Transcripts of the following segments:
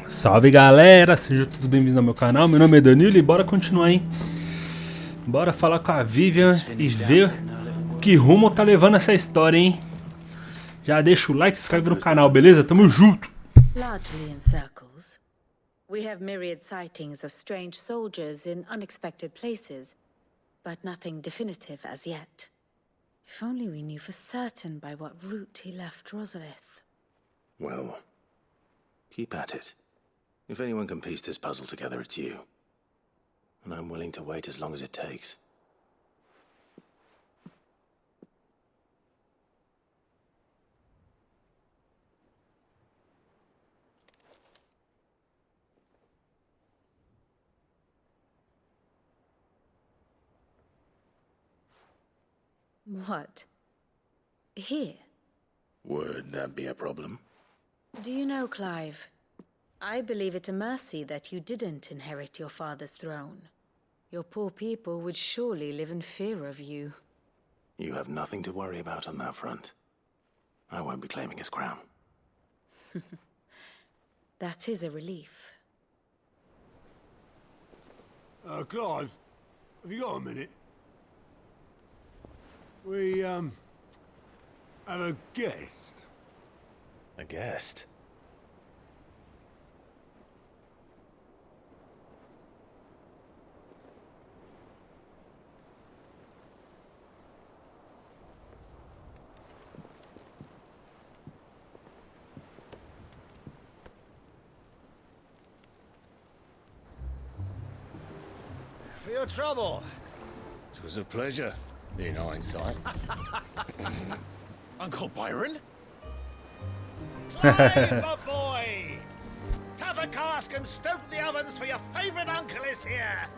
Salve galera, sejam todos bem-vindos ao meu canal, meu nome é Danilo e bora continuar, hein? Bora falar com a Vivian e ver que rumo tá levando essa história, hein? Já deixa o like e se inscreve no canal, beleza? Tamo junto! Largely in circles. We have myriad sightings of strange soldiers in unexpected places, but nothing definitive as yet. If only we knew for certain by what route he left Rosalith. Well, keep at it. If anyone can piece this puzzle together, it's you. And I'm willing to wait as long as it takes. What? Here? Would that be a problem? Do you know, Clive? I believe it a mercy that you didn't inherit your father's throne. Your poor people would surely live in fear of you. You have nothing to worry about on that front. I won't be claiming his crown. That is a relief. Clive, have you got a minute? We, have a guest. A guest? For your trouble. It was a pleasure, in hindsight. Uncle Byron? Clive, my boy! Tap a cask and stoke the ovens for your favourite uncle is here!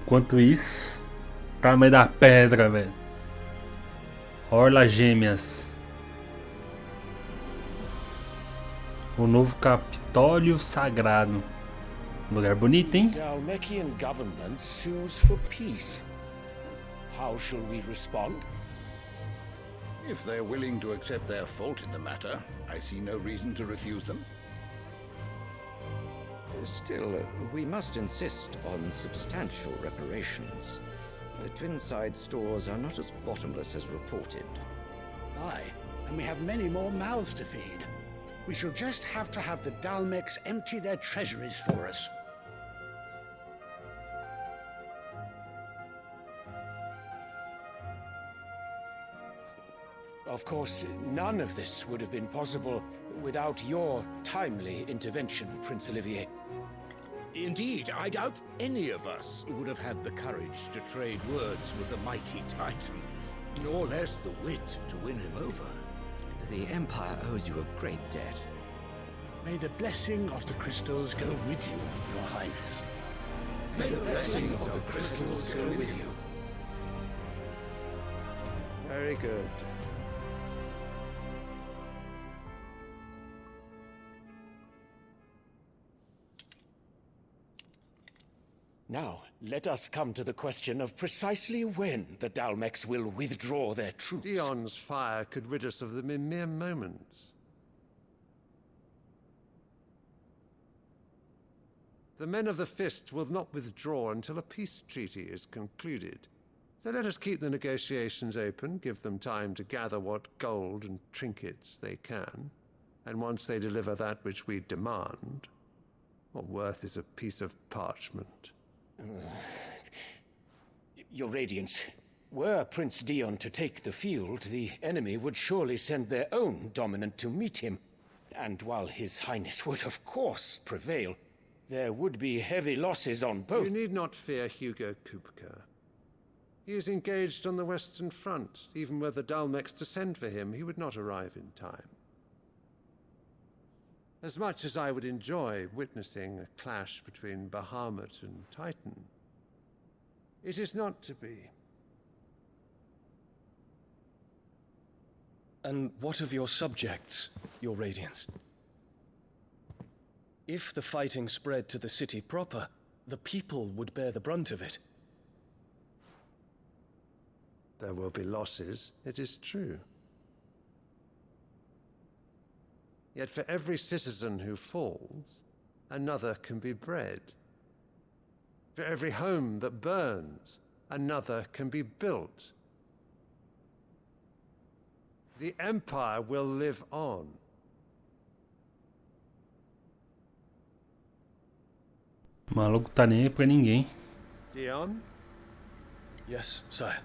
Enquanto isso, tamanho da pedra, velho. Orla Gêmeas. O novo Capitólio Sagrado. Lugar bonito, hein? Dalmekian government sues for peace. How shall we respond? If they're willing to accept their fault in the matter, I see no reason to refuse them. Still, we must insist on substantial reparations. Twinside stores are not as bottomless as reported. Aye, and we have many more mouths to feed. We shall just have to have the Dalmecs empty their treasuries for us. Of course, none of this would have been possible without your timely intervention, Prince Olivier. Indeed, I doubt any of us would have had the courage to trade words with the mighty Titan, nor less the wit to win him over. The Empire owes you a great debt. May the blessing of the crystals go with you, Your Highness. May the blessing of the crystals go with you. Very good. Now, let us come to the question of precisely when the Dalmecs will withdraw their troops. Dion's fire could rid us of them in mere moments. The men of the Fist will not withdraw until a peace treaty is concluded. So let us keep the negotiations open, give them time to gather what gold and trinkets they can. And once they deliver that which we demand, what worth is a piece of parchment? Your Radiance, were Prince Dion to take the field, the enemy would surely send their own dominant to meet him. And while His Highness would of course prevail, there would be heavy losses on both. You need not fear Hugo Kupka. He is engaged on the Western Front. Even were the Dalmecs to send for him, he would not arrive in time. As much as I would enjoy witnessing a clash between Bahamut and Titan, it is not to be. And what of your subjects? Your Radiance. If the fighting spread to the city proper, the people would bear the brunt of it. There will be losses, it is true. Yet for every citizen who falls, another can be bred. For every home that burns, another can be built. The Empire will live on. O maluco tá nem aí pra ninguém. Dion? Yes, sire.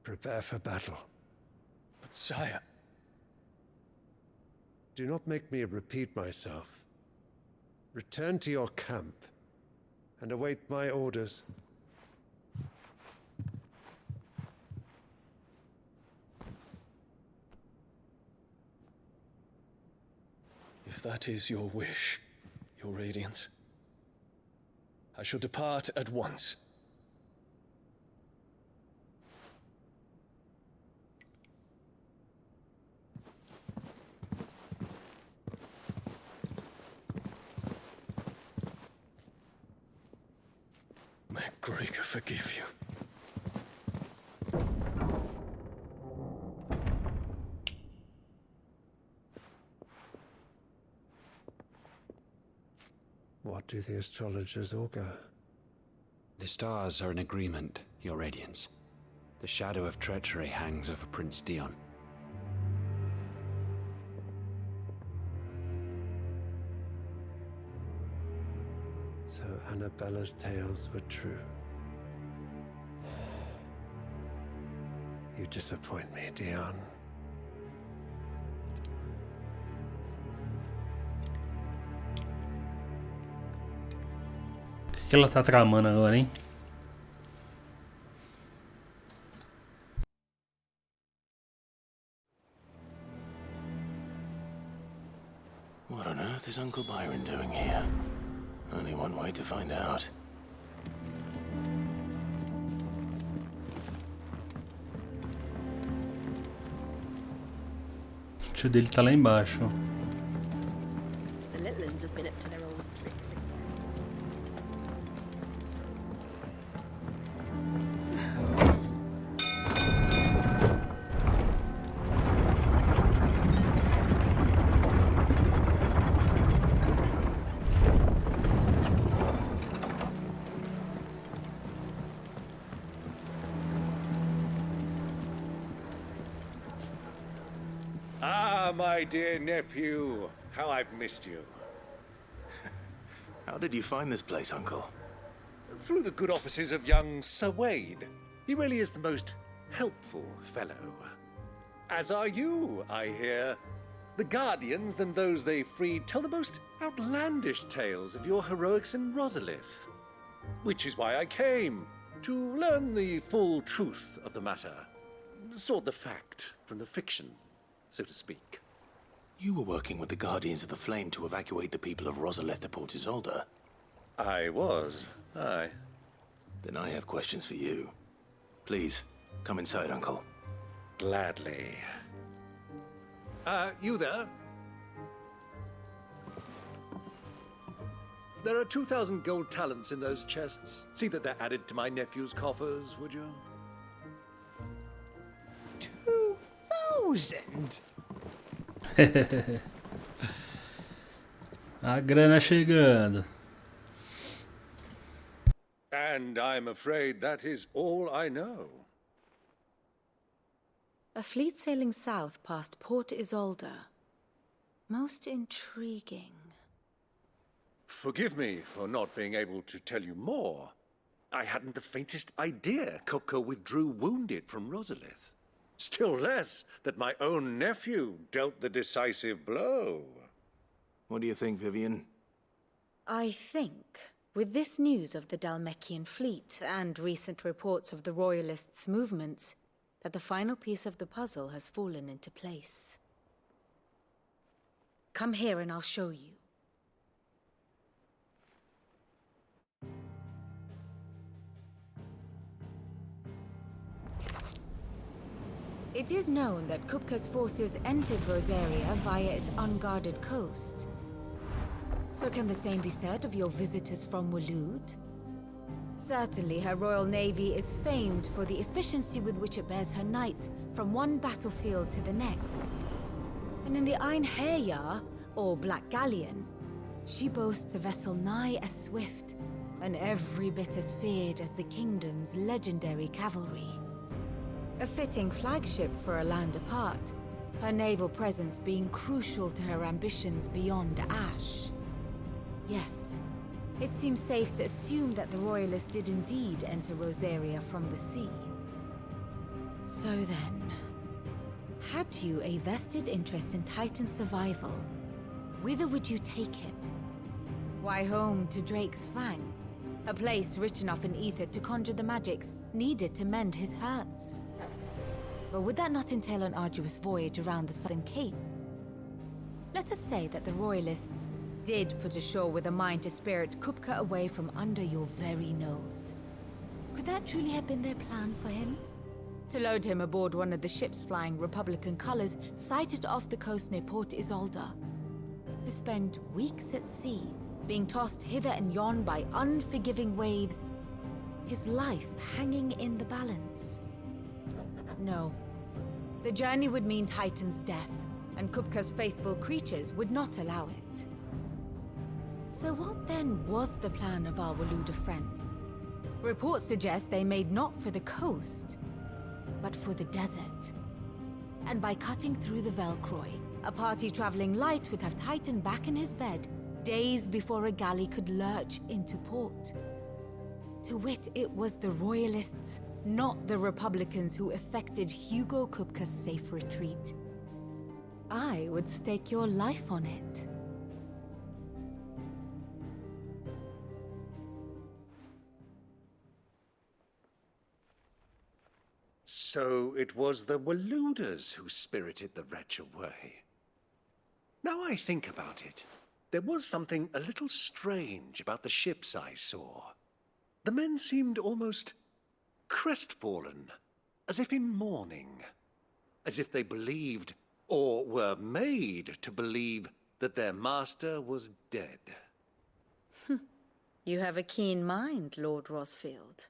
Prepare for battle. But sire... Do not make me repeat myself. Return to your camp and await my orders. If that is your wish, Your Radiance, I shall depart at once. May Gregor forgive you. What do the astrologers augur? The stars are in agreement, Your Radiance. The shadow of treachery hangs over Prince Dion. So Annabella's tales were true. You disappoint me, Dion. O que ela tá tramando agora, hein? What on earth is Uncle Byron doing here? Only one way to find out. O tio dele tá lá embaixo. The Litlins have been up to their old tricks again. Ah, my dear nephew, how I've missed you. How did you find this place, Uncle? Through the good offices of young Sir Wade. He really is the most helpful fellow. As are you, I hear. The Guardians and those they freed tell the most outlandish tales of your heroics in Rosalith. Which is why I came, to learn the full truth of the matter. Sort the fact from the fiction, so to speak. You were working with the Guardians of the Flame to evacuate the people of Rosalith to Port Isolde. I was, aye. Then I have questions for you. Please, come inside, Uncle. Gladly. You there? There are 2,000 gold talents in those chests. See that they're added to my nephew's coffers, would you? 2,000? A grana chegando. And I'm afraid that is all I know. A fleet sailing south past Port Isolde. Most intriguing. Forgive me for not being able to tell you more. I hadn't the faintest idea Kupka withdrew wounded from Rosalith. Still less that my own nephew dealt the decisive blow. What do you think, Vivian? I think, with this news of the Dhalmekian fleet and recent reports of the Royalists' movements, that the final piece of the puzzle has fallen into place. Come here and I'll show you. It is known that Kupka's forces entered Rosaria via its unguarded coast. So can the same be said of your visitors from Waloed? Certainly her Royal Navy is famed for the efficiency with which it bears her knights from one battlefield to the next. And in the Einherjar, or Black Galleon, she boasts a vessel nigh as swift and every bit as feared as the kingdom's legendary cavalry. A fitting flagship for a land apart, her naval presence being crucial to her ambitions beyond Ash. Yes, it seems safe to assume that the Royalists did indeed enter Rosaria from the sea. So then, had you a vested interest in Titan's survival, whither would you take him? Why, home to Drake's Fang, a place rich enough in ether to conjure the magics needed to mend his hurts. But would that not entail an arduous voyage around the Southern Cape? Let us say that the Royalists did put ashore with a mind to spirit Kupka away from under your very nose. Could that truly have been their plan for him? To load him aboard one of the ships flying Republican colors sighted off the coast near Port Isolde. To spend weeks at sea, being tossed hither and yon by unforgiving waves, his life hanging in the balance. No. The journey would mean Titan's death, and Kupka's faithful creatures would not allow it. So what then was the plan of our Waloed friends? Reports suggest they made not for the coast, but for the desert. And by cutting through the Velcroy, a party traveling light would have Titan back in his bed days before a galley could lurch into port. To wit, it was the Royalists, not the Republicans, who effected Hugo Kupka's safe retreat. I would stake your life on it. So it was the Waloeders who spirited the wretch away. Now I think about it, there was something a little strange about the ships I saw. The men seemed almost crestfallen, as if in mourning, as if they believed, or were made to believe, that their master was dead. You have a keen mind, Lord Rosfield.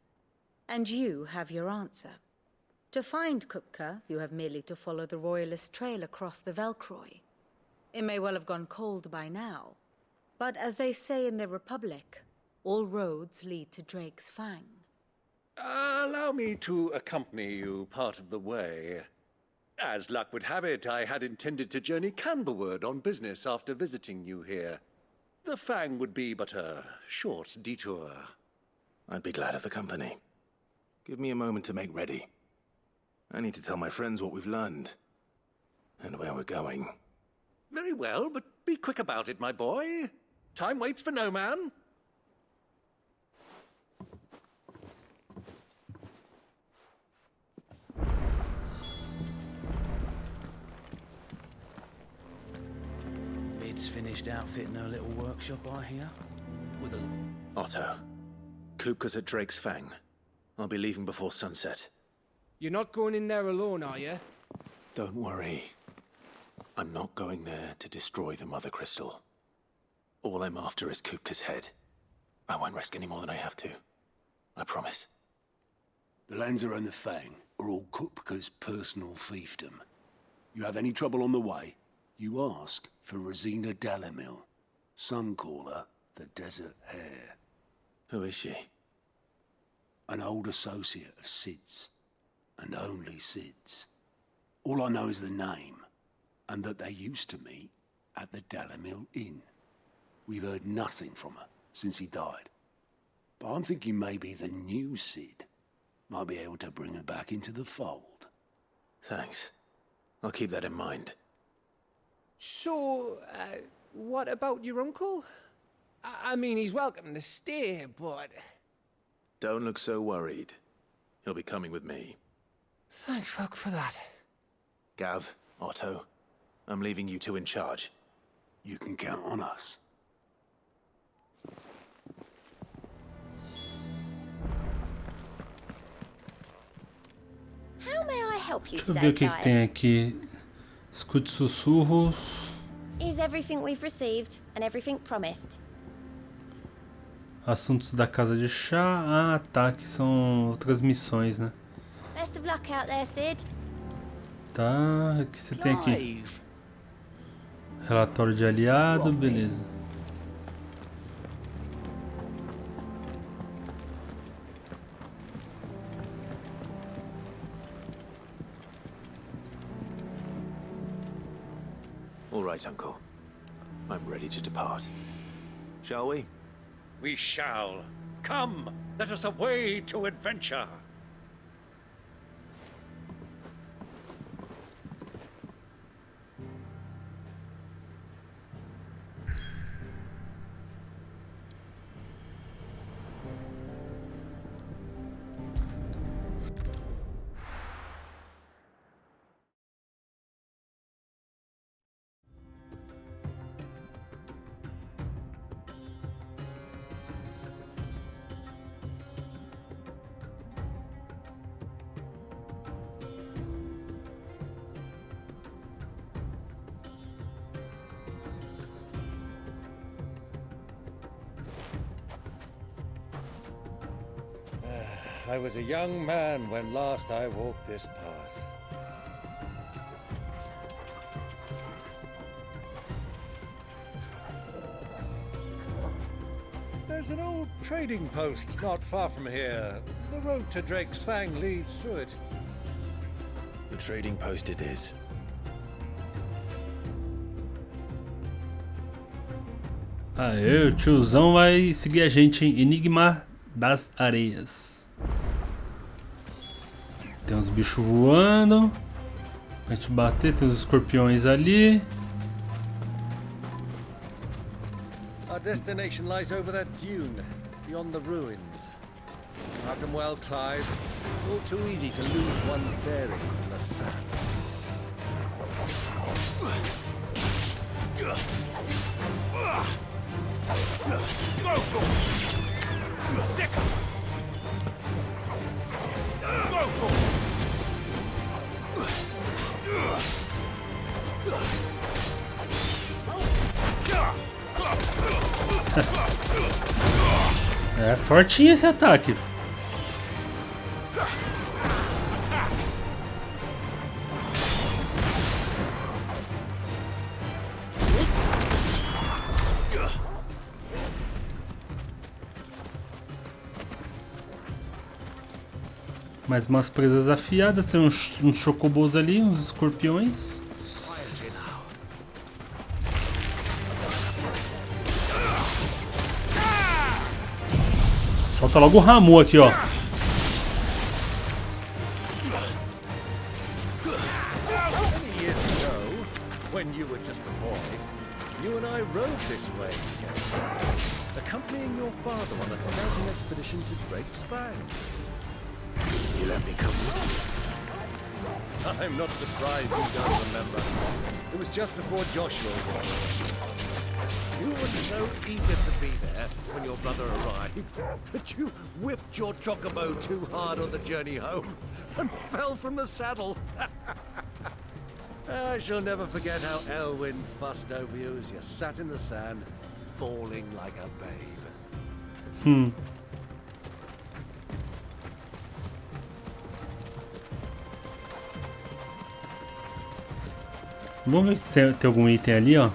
And you have your answer. To find Kupka, you have merely to follow the Royalist trail across the Velcroy. It may well have gone cold by now, but as they say in the Republic, all roads lead to Drake's Fang. Allow me to accompany you part of the way. As luck would have it, I had intended to journey Canberward on business after visiting you here. The Fang would be but a short detour. I'd be glad of the company. Give me a moment to make ready. I need to tell my friends what we've learned, and where we're going. Very well, but be quick about it, my boy. Time waits for no man. Lid's finished outfitting her little workshop, I hear. With a... Otto, Kupka's at Drake's Fang. I'll be leaving before sunset. You're not going in there alone, are you? Don't worry. I'm not going there to destroy the Mother Crystal. All I'm after is Kupka's head. I won't risk any more than I have to. I promise. The lands around the Fang are all Kupka's personal fiefdom. You have any trouble on the way, you ask for Rosina Dalamil. Some call her the Desert Hare. Who is she? An old associate of Sid's. And only Sid's. All I know is the name, and that they used to meet at the Dalamil Inn. We've heard nothing from her since he died. But I'm thinking maybe the new Sid might be able to bring her back into the fold. Thanks. I'll keep that in mind. So, what about your uncle? I mean, he's welcome to stay, but... Don't look so worried. He'll be coming with me. Thank fuck for that. Gav, Otto, I'm leaving you two in charge. You can count on us. How may I help you Deixa eu today, ver o que Clive? tem aqui. Escute sussurros. Is everything we've received and everything promised? Assuntos da casa de chá. Ah, tá. Que são outras missões, né? Best of luck out there, Sid. Tá. O que você tem aqui? Relatório de aliado. Beleza. All right, Uncle. I'm ready to depart. Shall we? We shall. Come, let us away to adventure. I was a young man when last I walked this path. There's an old trading post not far from here. The road to Drake's Fang leads through it. The trading post it is. Aê, o tiozão vai seguir a gente em Enigma das Areias. Tem uns bichos voando. Pra gente bater, tem uns escorpiões ali. Our destination lies over that dune, beyond the ruins. Mark them well, Clive. All too easy to lose one's bearings in the sand. É fortinho esse ataque. Mais umas presas afiadas, tem uns chocobos ali, uns escorpiões. Solta logo o Ramu aqui, ó. When you were just a boy, you and I rode this way together, accompanying your father on a scouting expedition to Drake's Fang. You let me come with you. I'm not surprised you don't remember. It was just before Joshua was. You were so eager to be there when your brother arrived that you whipped your chocobo too hard on the journey home and fell from the saddle. I shall never forget how Elwyn fussed over you as you sat in the sand, bawling like a babe. Vamos ver se tem algum item ali, ó.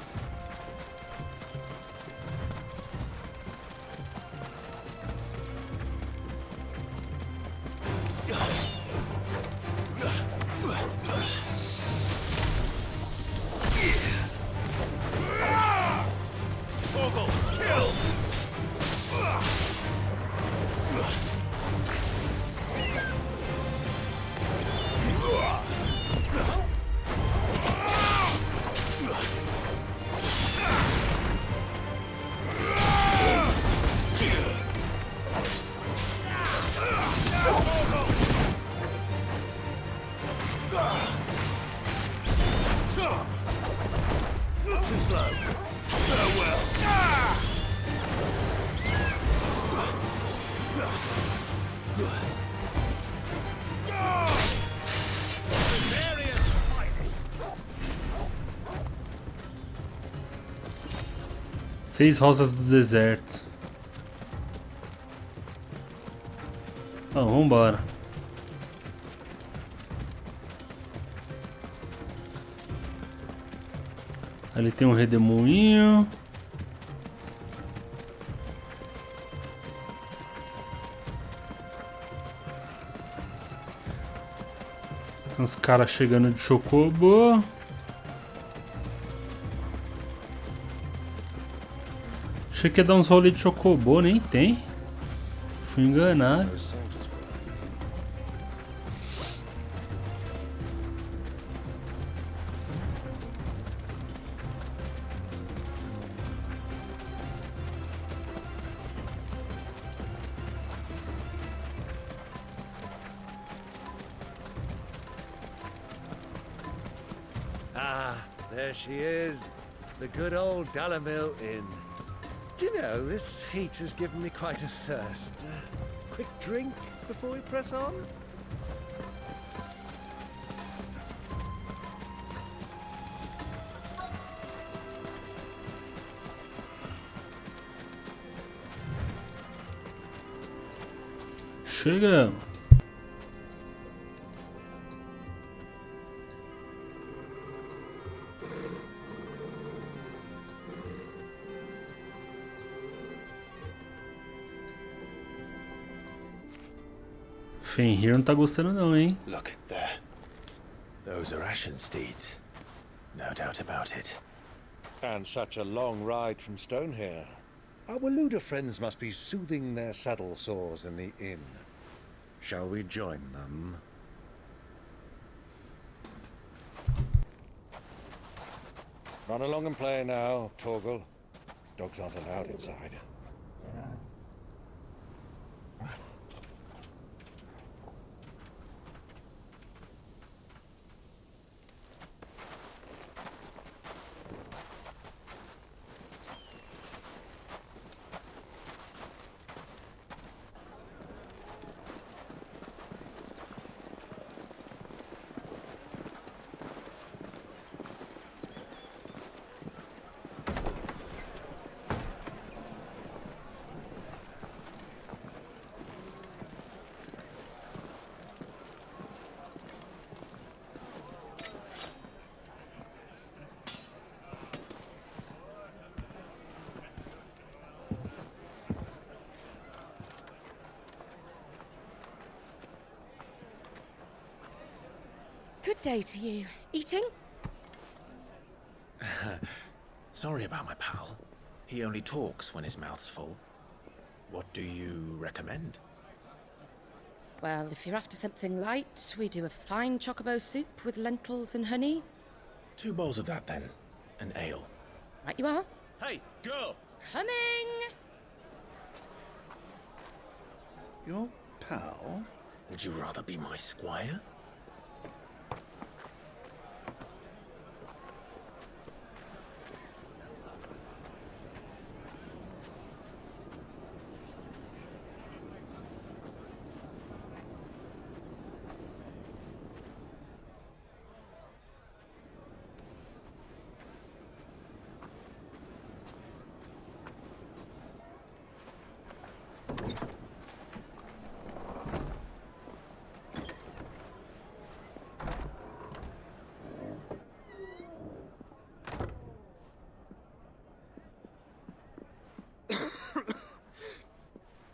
slow. Farewell. Seis rosas do deserto. Então, vambora. Ali tem um redemoinho. Tem uns caras chegando de chocobo. Achei que ia dar uns rolês de chocobo, nem tem. Fui enganado. Ah, there she is. The good old Dalamil Inn. Do you know, this heat has given me quite a thirst. Quick drink before we press on? Chega. Fenrir não tá gostando não, hein? Look, there. Those are Ashen steeds. No doubt about it. And such a long ride from Stone here. Our Waluda friends must be soothing their saddle sores in the inn. Shall we join them? Run along and play now, Torgal. Dogs aren't allowed inside. Good day to you. Eating? Sorry about my pal. He only talks when his mouth's full. What do you recommend? Well, if you're after something light, we do a fine chocobo soup with lentils and honey. 2 bowls of that, then. An ale. Right you are. Hey, girl! Coming! Your pal? Would you rather be my squire?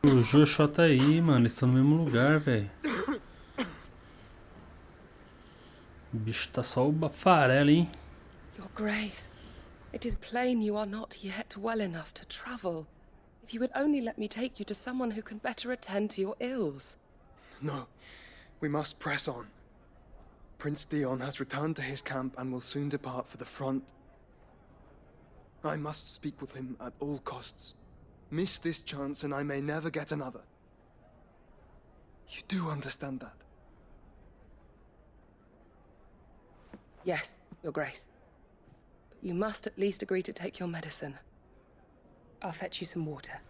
O Joshua tá aí, mano. Eles estão no mesmo lugar, velho. O bicho tá só o bafarelo, hein? Your Grace, it is plain you are not yet well enough to travel. If you would only let me take you to someone who can better attend to your ills. No, we must press on. Prince Dion has returned to his camp and will soon depart for the front. I must speak with him at all costs. Miss this chance and I may never get another. You do understand that? Yes, Your Grace. You must at least agree to take your medicine. I'll fetch you some water.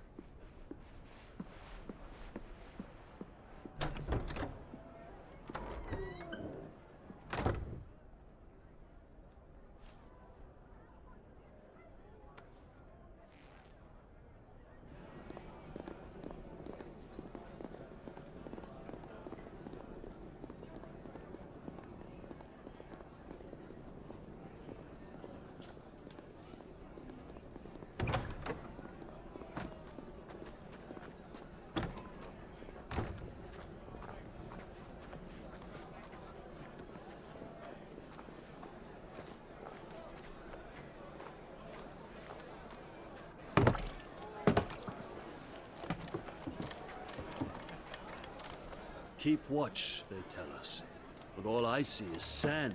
Keep watch, they tell us. But all I see is sand.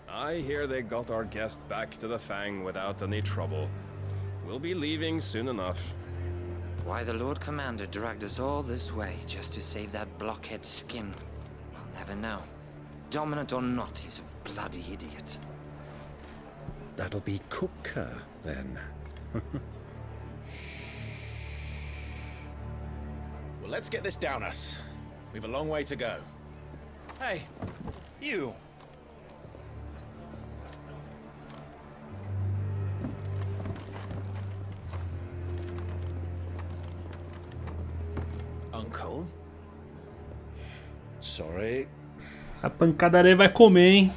I hear they got our guest back to the Fang without any trouble. We'll be leaving soon enough. Why the Lord Commander dragged us all this way just to save that blockhead skin, I'll never know. Dominant or not, he's a bloody idiot. That'll be Cooker, then. Well, let's get this down us. We've a long way to go. Hey, you. Uncle? Sorry. A pancadaria vai comer, hein?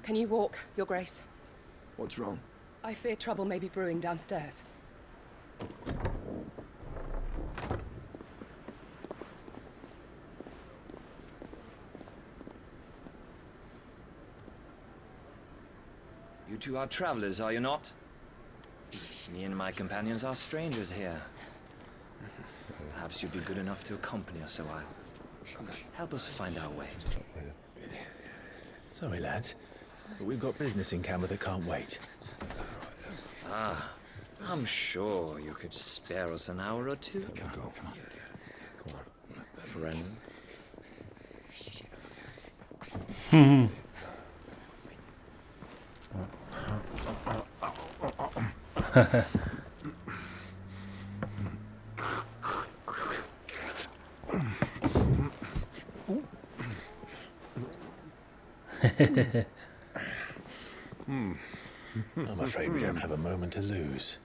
Can you walk, Your Grace? What's wrong? I fear trouble may be brewing downstairs. You two are travelers, are you not? Me and my companions are strangers here. Perhaps you'd be good enough to accompany us a while. Help us find our way. Sorry, lads, but we've got business in camera that can't wait. Ah, I'm sure you could spare us an hour or two. Come on. Friend. I'm afraid we don't have a moment to lose.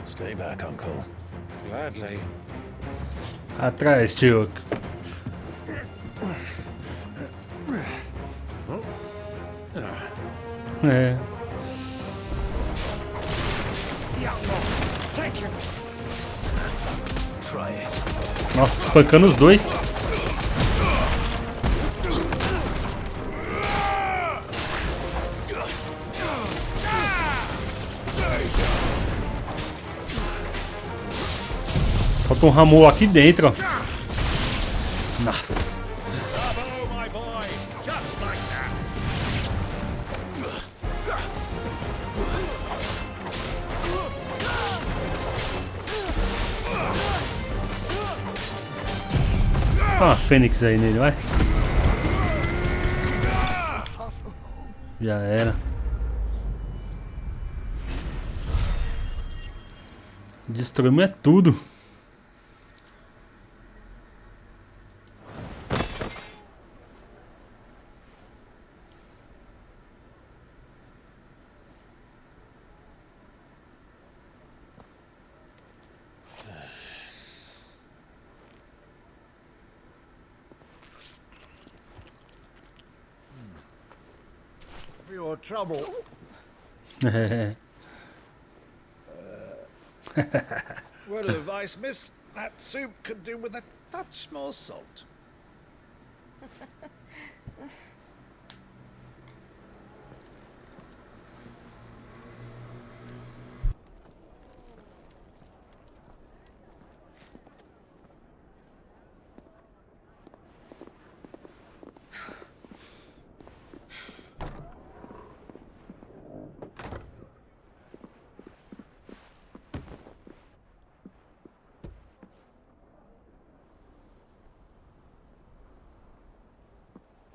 Stay back, Uncle. Gladly. Atrás, tio. É. Nossa, espancando os dois. Falta um Ramon aqui dentro, ó. Nossa. Ah, Fênix aí nele, vai. Já era. Destruímos é tudo. For your trouble. Word of advice, miss. That soup could do with a touch more salt.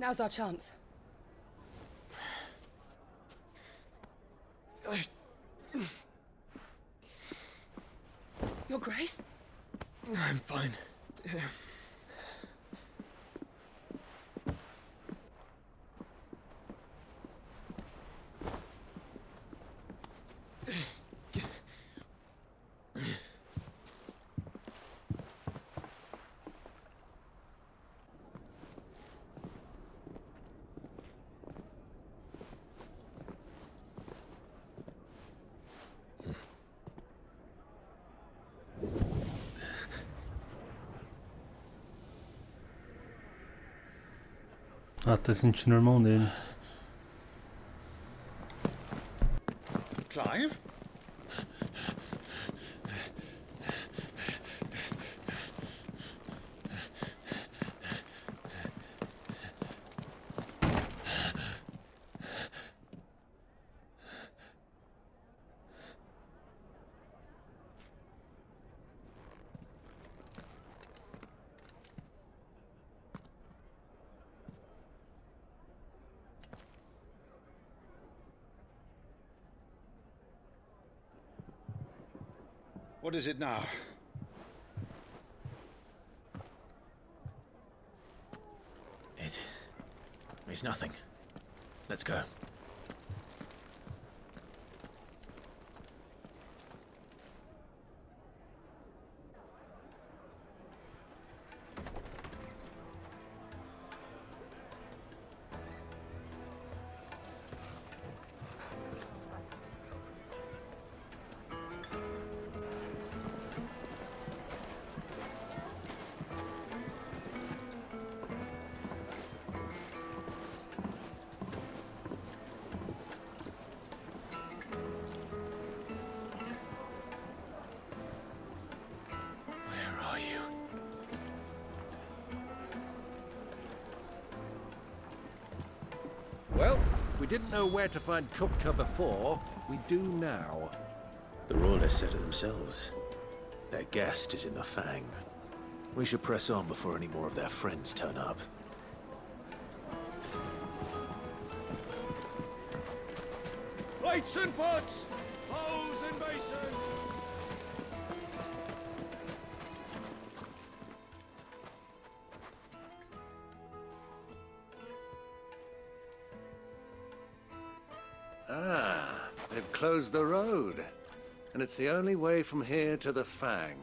Now's our chance. Your Grace? I'm fine. Ah, tá sentindo o irmão dele. Clive? What is it now? It's nothing. Let's go. Well, we didn't know where to find Kupka before. We do now. The royalists said it themselves. Their guest is in the Fang. We should press on before any more of their friends turn up. Plates and pots! Bowls and basins! Ah, they've closed the road. And it's the only way from here to the Fang.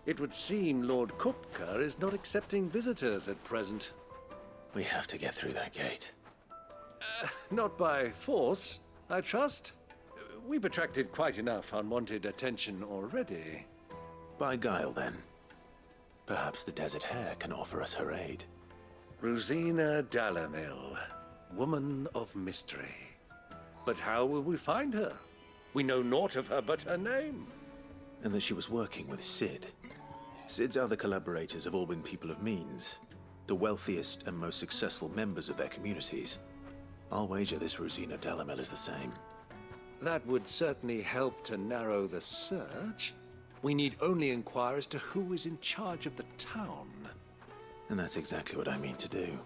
It would seem Lord Kupka is not accepting visitors at present. We have to get through that gate. Not by force, I trust. We've attracted quite enough unwanted attention already. By guile, then. Perhaps the Desert Hare can offer us her aid. Rosina Dalamil, woman of mystery. But how will we find her? We know naught of her but her name. And that she was working with Sid. Sid's other collaborators have all been people of means, the wealthiest and most successful members of their communities. I'll wager this Rosina Dalamil is the same. That would certainly help to narrow the search. We need only inquire as to who is in charge of the town. And that's exactly what I mean to do.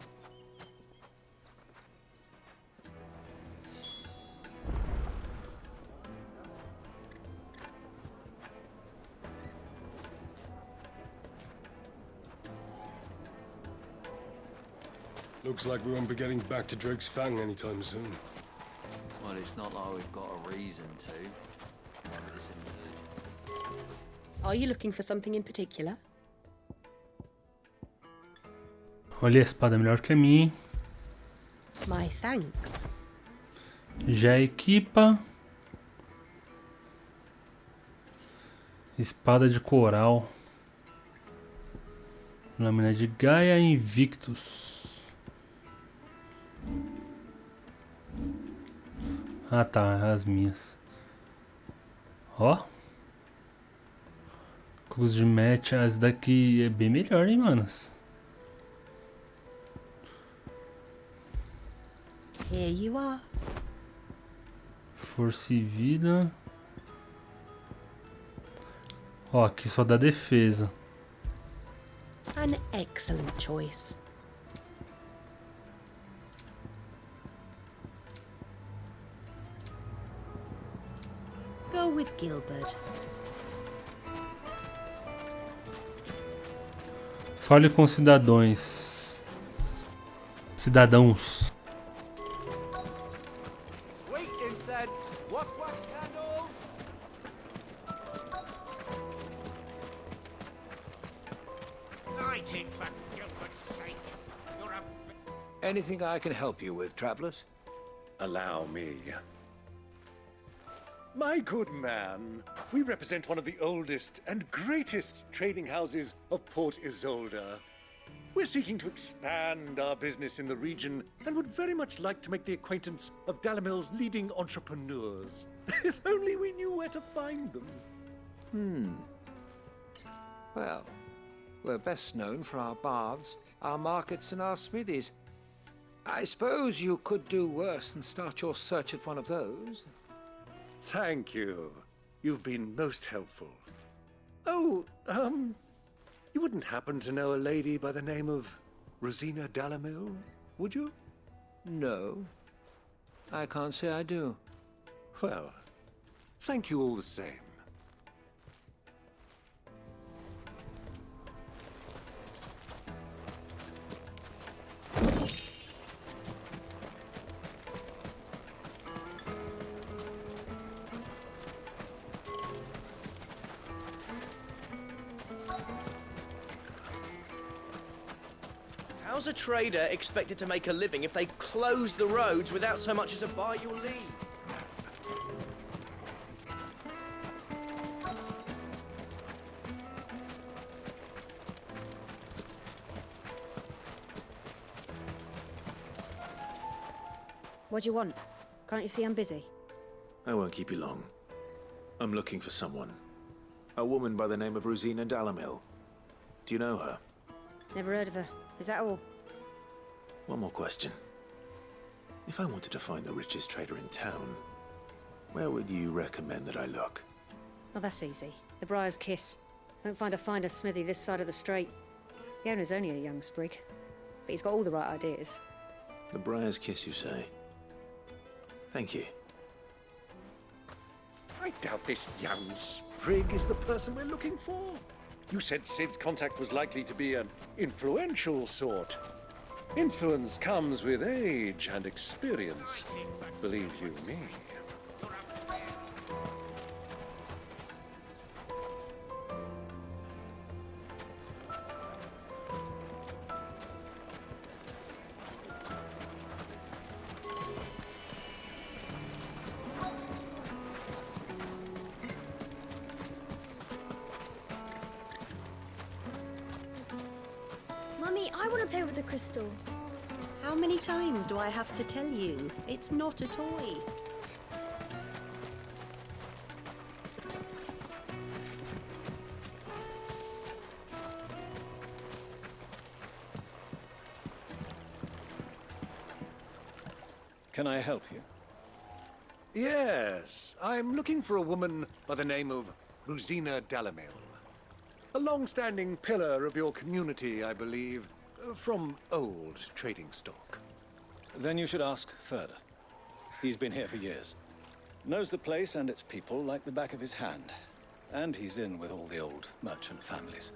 Looks like we won't be getting back to Drake's Fang anytime soon. Well, it's not like we've got a reason to. Are you looking for something in particular? Olha, a espada é melhor que a minha, hein? My thanks. Já equipa. Espada de coral. Lâmina de Gaia Invictus. Ah tá, as minhas. Ó. Cruz de match, as daqui é bem melhor, hein, manos? Here you are. Força e vida. Ó, aqui só dá defesa. An excellent choice. with Gilbert. Fale com cidadãos. Cidadãos. Sweet incense, wax candles. Light it for Gilbert's sake. You're a... Anything I can help you with, travelers? Allow me. My good man, we represent one of the oldest and greatest trading houses of Port Isolde. We're seeking to expand our business in the region and would very much like to make the acquaintance of Dalamil's leading entrepreneurs. If only we knew where to find them. Well, we're best known for our baths, our markets, and our smithies. I suppose you could do worse than start your search at one of those. Thank you. You've been most helpful. Oh, you wouldn't happen to know a lady by the name of Rosina Dalamil, would you? No, I can't say I do. Well, thank you all the same. How's a trader expected to make a living if they close the roads without so much as a buy your leave? What do you want? Can't you see I'm busy? I won't keep you long. I'm looking for someone. A woman by the name of Rosina Dalamil. Do you know her? Never heard of her. Is that all? One more question. If I wanted to find the richest trader in town, where would you recommend that I look? Oh, that's easy. The Briar's Kiss. Won't find a finer smithy this side of the strait. The owner's only a young sprig, but he's got all the right ideas. The Briar's Kiss, you say? Thank you. I doubt this young sprig is the person we're looking for. You said Sid's contact was likely to be an influential sort. Influence comes with age and experience, believe you me. Mummy, I want to play with the crystal. How many times do I have to tell you? It's not a toy. Can I help you? Yes, I'm looking for a woman by the name of Rosina Dalamil. A long-standing pillar of your community, I believe, from old trading stock. Then you should ask further. He's been here for years. Knows the place and its people like the back of his hand. And he's in with all the old merchant families.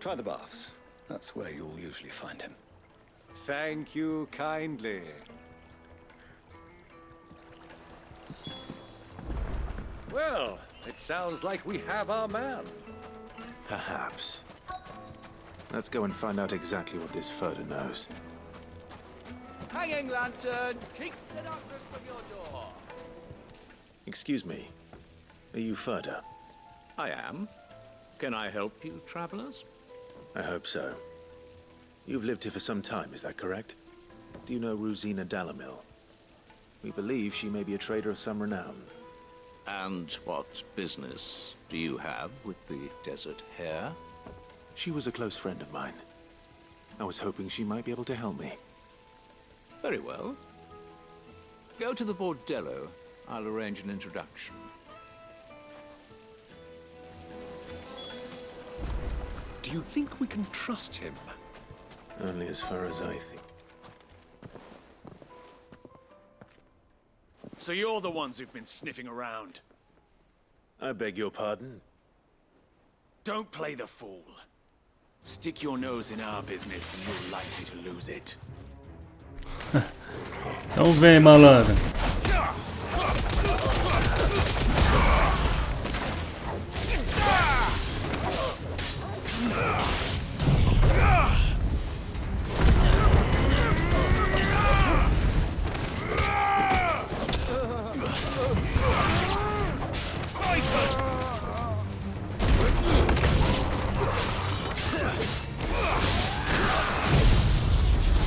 Try the baths. That's where you'll usually find him. Thank you kindly. Well, it sounds like we have our man. Perhaps. Let's go and find out exactly what this Furder knows. Hanging lanterns, keep the darkness from your door. Excuse me. Are you Furder? I am. Can I help you, travelers? I hope so. You've lived here for some time, is that correct? Do you know Rosina Dalamil? We believe she may be a trader of some renown. And what business do you have with the desert hare? She was a close friend of mine. I was hoping she might be able to help me. Very well. Go to the bordello. I'll arrange an introduction. Do you think we can trust him? Only as far as I think. So you're the ones who've been sniffing around? I beg your pardon? Don't play the fool. Stick your nose in our business and you're likely to lose it. Então vem, malandro.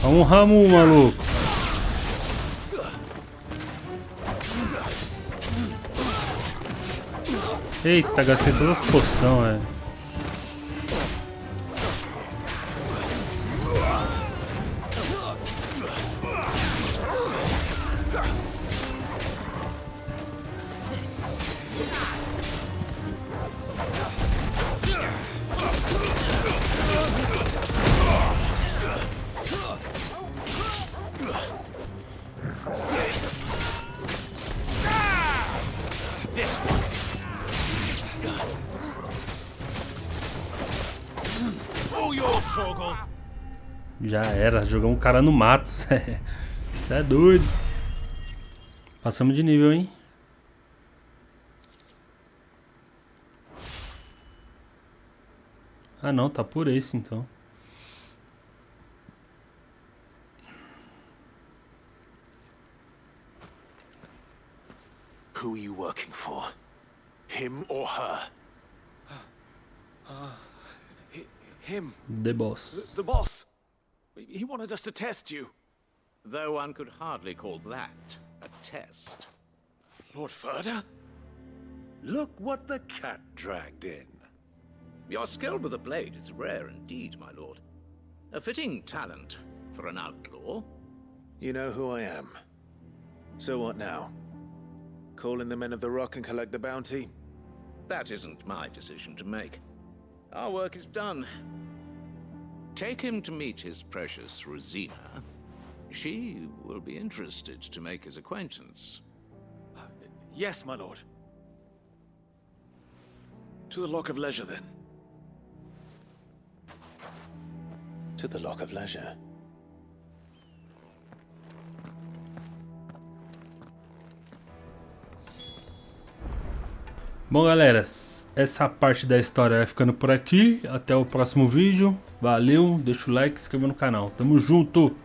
Um ramo, maluco. Eita, gastei todas as poções, velho. Já era, jogou um cara no mato. Isso é doido. Passamos de nível, hein? Ah não, tá por esse então. Who are you working for? Him or her? Him. The boss. The boss. He wanted us to test you. Though one could hardly call that a test. Lord Ferda? Look what the cat dragged in. Your skill with the blade is rare indeed, my lord. A fitting talent for an outlaw. You know who I am. So what now? Call in the men of the Rock and collect the bounty? That isn't my decision to make. Our work is done. Take him to meet his precious Rosina. She will be interested to make his acquaintance. Yes, my lord. To the Lock of Leisure, then. To the Lock of Leisure. Bom, galera, essa parte da história vai ficando por aqui. Até o próximo vídeo. Valeu, deixa o like e se inscreva no canal. Tamo junto!